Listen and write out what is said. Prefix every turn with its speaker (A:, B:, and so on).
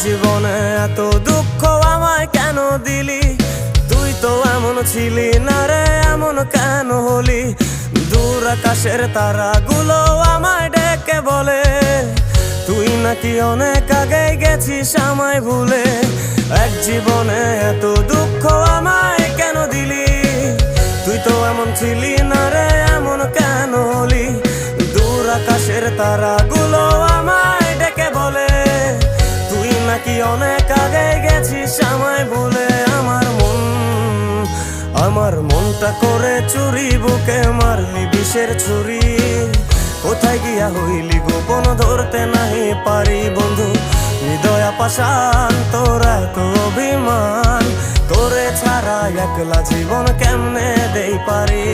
A: জীবনে এত দুঃখ আমায় কেন দিলি? তুই তো এমন ছিলি না রে, এমন কেন হলি? দূর আকাশের তারাগুলো আমায় ডেকে বলে তুই নাকি অনেক আগে গেছিস আমায় ভুলে। এক জীবনে এত দুঃখ আমায় কেন দিলি? তুই তো এমন ছিলি না রে, এমন কেন হলি? দূর আকাশের তারাগুলো আমায় ডেকে বলে তুই নাকি অনেক আগে গেছিস আমায় ভুলে। আমার মনটা করে চুরি, বুকে মারলি বিষের ছুরি। কোথায় গিয়া হইলি গোপন ধরতে নাহি পারি বন্ধু। হৃদয় পাষাণ তোর এত অভিমান, তোরে ছাড়া একলা জীবন কেমনে দেই পারি?